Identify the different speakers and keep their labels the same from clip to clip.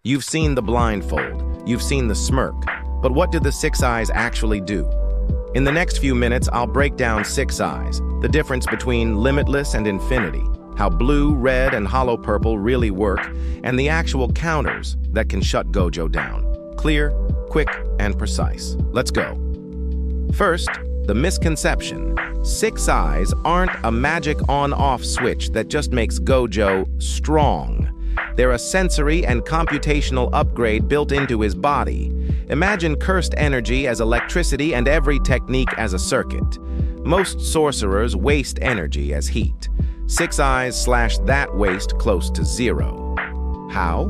Speaker 1: You've seen the blindfold, you've seen the smirk, but what do the six eyes actually do? In the next few minutes, I'll break down six eyes, the difference between limitless and infinity, how blue, red, and hollow purple really work, and the actual counters that can shut Gojo down. Clear, quick, and precise. Let's go. First, the misconception. Six eyes aren't a magic on-off switch that just makes Gojo strong. They're a sensory and computational upgrade built into his body. Imagine cursed energy as electricity and every technique as a circuit. Most sorcerers waste energy as heat. Six eyes slash that waste close to zero. How?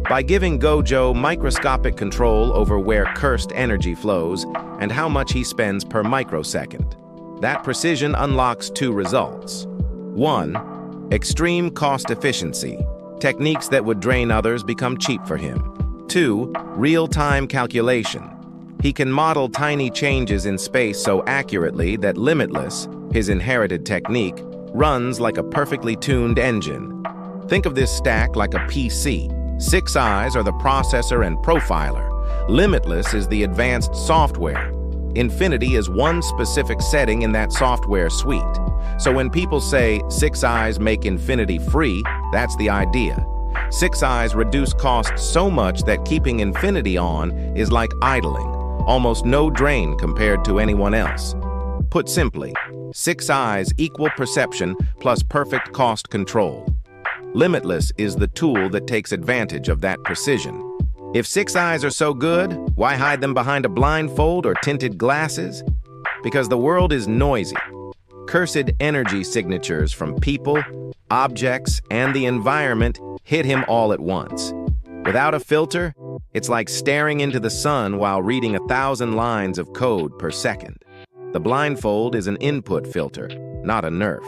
Speaker 1: By giving Gojo microscopic control over where cursed energy flows and how much he spends per microsecond. That precision unlocks two results. 1. Extreme cost efficiency. Techniques that would drain others become cheap for him. 2. Real-time calculation. He can model tiny changes in space so accurately that Limitless, his inherited technique, runs like a perfectly tuned engine. Think of this stack like a PC. Six eyes are the processor and profiler. Limitless is the advanced software. Infinity is one specific setting in that software suite. So when people say six eyes make infinity free, that's the idea. Six eyes reduce costs so much that keeping infinity on is like idling, almost no drain compared to anyone else. Put simply, six eyes equal perception plus perfect cost control. Limitless is the tool that takes advantage of that precision. If six eyes are so good, why hide them behind a blindfold or tinted glasses? Because the world is noisy. Cursed energy signatures from people, objects, and the environment hit him all at once. Without a filter, it's like staring into the sun while reading 1,000 lines of code per second. The blindfold is an input filter, not a nerf.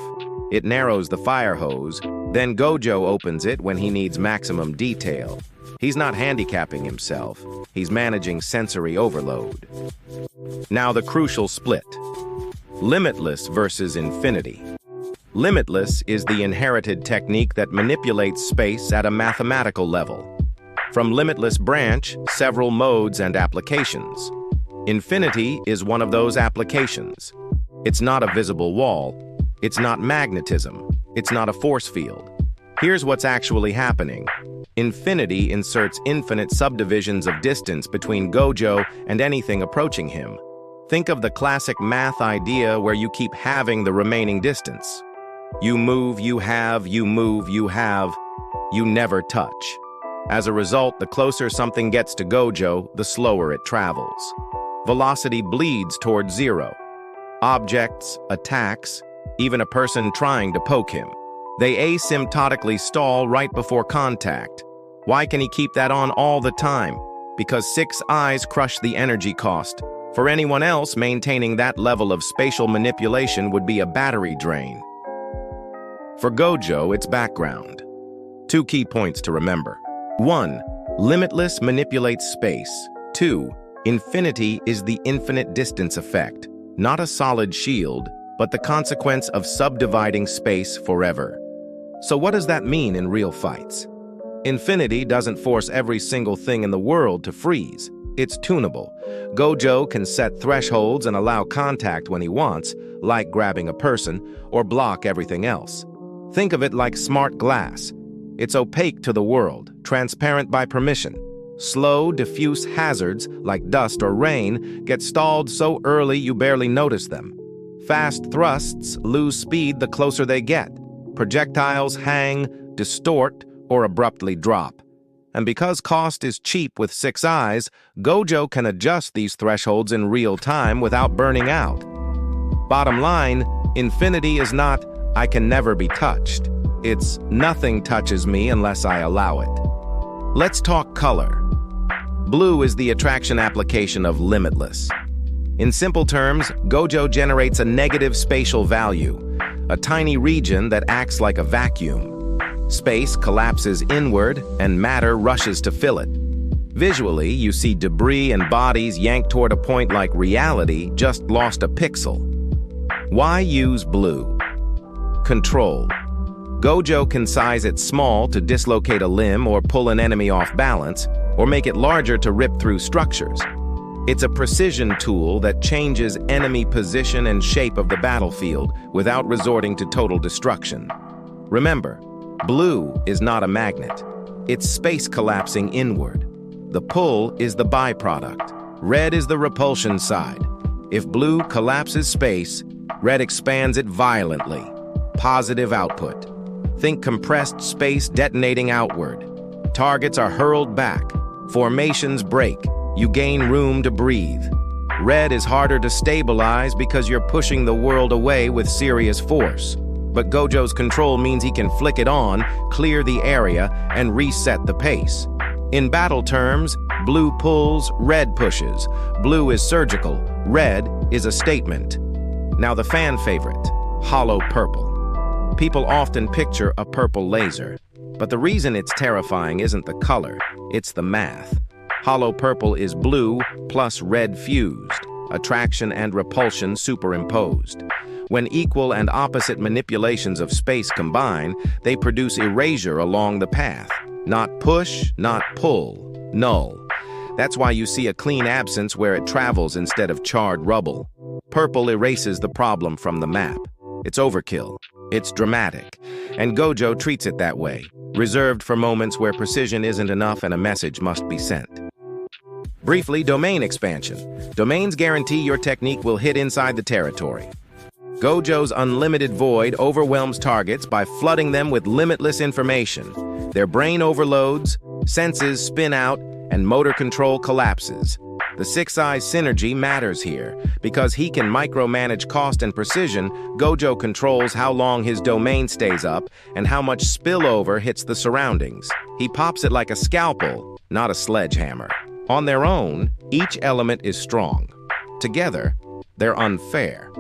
Speaker 1: It narrows the fire hose, then Gojo opens it when he needs maximum detail. He's not handicapping himself, he's managing sensory overload. Now the crucial split. Limitless versus infinity. Limitless is the inherited technique that manipulates space at a mathematical level. From Limitless branch, several modes and applications. Infinity is one of those applications. It's not a visible wall. It's not magnetism. It's not a force field. Here's what's actually happening. Infinity inserts infinite subdivisions of distance between Gojo and anything approaching him. Think of the classic math idea where you keep halving the remaining distance. You move, you halve, you move, you halve. You never touch. As a result, the closer something gets to Gojo, the slower it travels. Velocity bleeds towards zero. Objects, attacks, even a person trying to poke him. They asymptotically stall right before contact. Why can he keep that on all the time? Because six eyes crush the energy cost. For anyone else, maintaining that level of spatial manipulation would be a battery drain. For Gojo, it's background. Two key points to remember. 1. Limitless manipulates space. 2. Infinity is the infinite distance effect, not a solid shield, but the consequence of subdividing space forever. So what does that mean in real fights? Infinity doesn't force every single thing in the world to freeze. It's tunable. Gojo can set thresholds and allow contact when he wants, like grabbing a person, or block everything else. Think of it like smart glass. It's opaque to the world, transparent by permission. Slow, diffuse hazards, like dust or rain, get stalled so early you barely notice them. Fast thrusts lose speed the closer they get. Projectiles hang, distort, or abruptly drop. And because cost is cheap with six eyes, Gojo can adjust these thresholds in real time without burning out. Bottom line, infinity is not, I can never be touched. It's, nothing touches me unless I allow it. Let's talk color. Blue is the attraction application of Limitless. In simple terms, Gojo generates a negative spatial value, a tiny region that acts like a vacuum. Space collapses inward, and matter rushes to fill it. Visually, you see debris and bodies yanked toward a point like reality just lost a pixel. Why use blue? Control. Gojo can size it small to dislocate a limb or pull an enemy off balance, or make it larger to rip through structures. It's a precision tool that changes enemy position and shape of the battlefield without resorting to total destruction. Remember, blue is not a magnet. It's space collapsing inward. The pull is the byproduct. Red is the repulsion side. If blue collapses space, red expands it violently. Positive output. Think compressed space detonating outward. Targets are hurled back. Formations break. You gain room to breathe. Red is harder to stabilize because you're pushing the world away with serious force. But Gojo's control means he can flick it on, clear the area, and reset the pace. In battle terms, blue pulls, red pushes. Blue is surgical, red is a statement. Now the fan favorite, hollow purple. People often picture a purple laser, but the reason it's terrifying isn't the color, it's the math. Hollow purple is blue plus red fused, attraction and repulsion superimposed. When equal and opposite manipulations of space combine, they produce erasure along the path. Not push, not pull, null. That's why you see a clean absence where it travels instead of charred rubble. Purple erases the problem from the map. It's overkill. It's dramatic. And Gojo treats it that way, reserved for moments where precision isn't enough and a message must be sent. Briefly, domain expansion. Domains guarantee your technique will hit inside the territory. Gojo's unlimited void overwhelms targets by flooding them with limitless information. Their brain overloads, senses spin out, and motor control collapses. The Six Eyes synergy matters here. Because he can micromanage cost and precision, Gojo controls how long his domain stays up and how much spillover hits the surroundings. He pops it like a scalpel, not a sledgehammer. On their own, each element is strong. Together, they're unfair.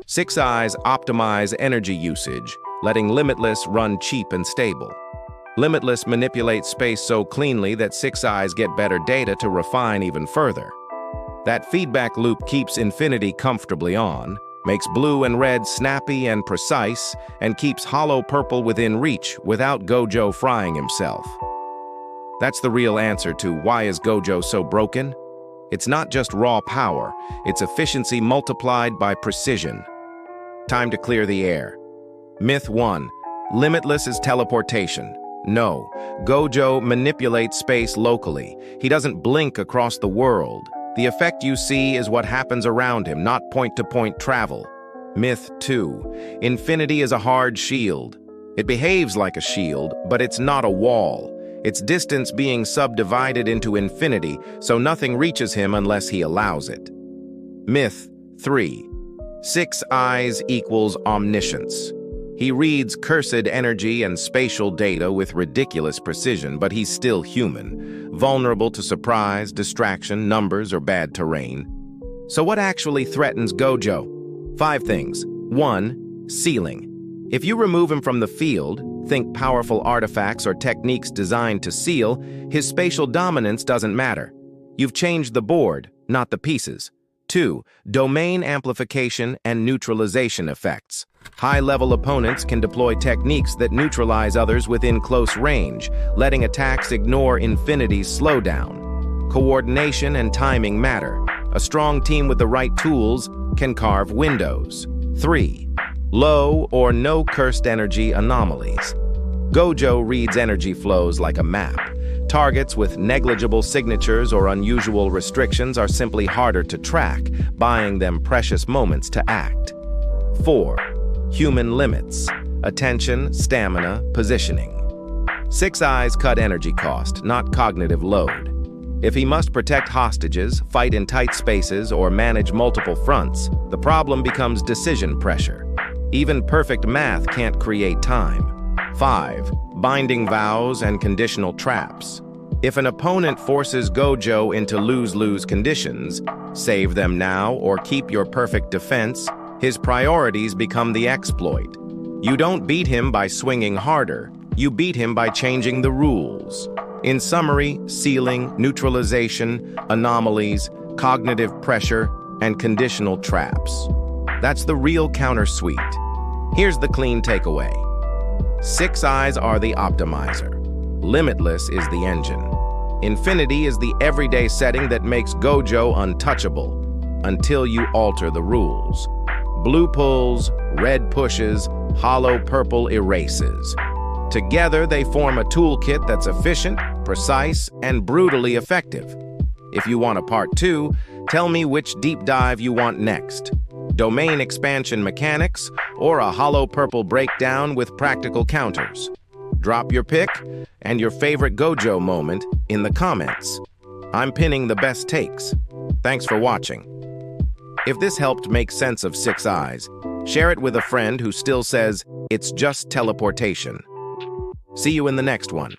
Speaker 1: Six Eyes optimize energy usage, letting Limitless run cheap and stable. Limitless manipulates space so cleanly that Six Eyes get better data to refine even further. That feedback loop keeps Infinity comfortably on, makes blue and red snappy and precise, and keeps hollow purple within reach without Gojo frying himself. That's the real answer to why is Gojo so broken? It's not just raw power, it's efficiency multiplied by precision. Time to clear the air. Myth 1. Limitless is teleportation. No, Gojo manipulates space locally. He doesn't blink across the world. The effect you see is what happens around him, not point-to-point travel. Myth 2. Infinity is a hard shield. It behaves like a shield, but it's not a wall. Its distance being subdivided into infinity, so nothing reaches him unless he allows it. Myth 3. Six Eyes equals omniscience. He reads cursed energy and spatial data with ridiculous precision, but he's still human, vulnerable to surprise, distraction, numbers, or bad terrain. So what actually threatens Gojo? 5 things. 1. Ceiling. If you remove him from the field, think powerful artifacts or techniques designed to seal, his spatial dominance doesn't matter. You've changed the board, not the pieces. 2. Domain amplification and neutralization effects. High-level opponents can deploy techniques that neutralize others within close range, letting attacks ignore Infinity's slowdown. Coordination and timing matter. A strong team with the right tools can carve windows. 3. Low or no cursed energy anomalies. Gojo reads energy flows like a map. Targets with negligible signatures or unusual restrictions are simply harder to track, buying them precious moments to act. 4. Human limits. Attention, stamina, positioning. Six Eyes cut energy cost, not cognitive load. If he must protect hostages, fight in tight spaces, or manage multiple fronts, the problem becomes decision pressure. Even perfect math can't create time. 5. Binding vows and conditional traps. If an opponent forces Gojo into lose-lose conditions, save them now or keep your perfect defense, his priorities become the exploit. You don't beat him by swinging harder, you beat him by changing the rules. In summary, ceiling, neutralization, anomalies, cognitive pressure, and conditional traps. That's the real counter-suite. Here's the clean takeaway. Six Eyes are the optimizer. Limitless is the engine. Infinity is the everyday setting that makes Gojo untouchable until you alter the rules. Blue pulls, red pushes, hollow purple erases. Together, they form a toolkit that's efficient, precise, and brutally effective. If you want a part 2, tell me which deep dive you want next. Domain expansion mechanics, or a hollow purple breakdown with practical counters. Drop your pick and your favorite Gojo moment in the comments. I'm pinning the best takes. Thanks for watching. If this helped make sense of Six Eyes, share it with a friend who still says it's just teleportation. See you in the next one.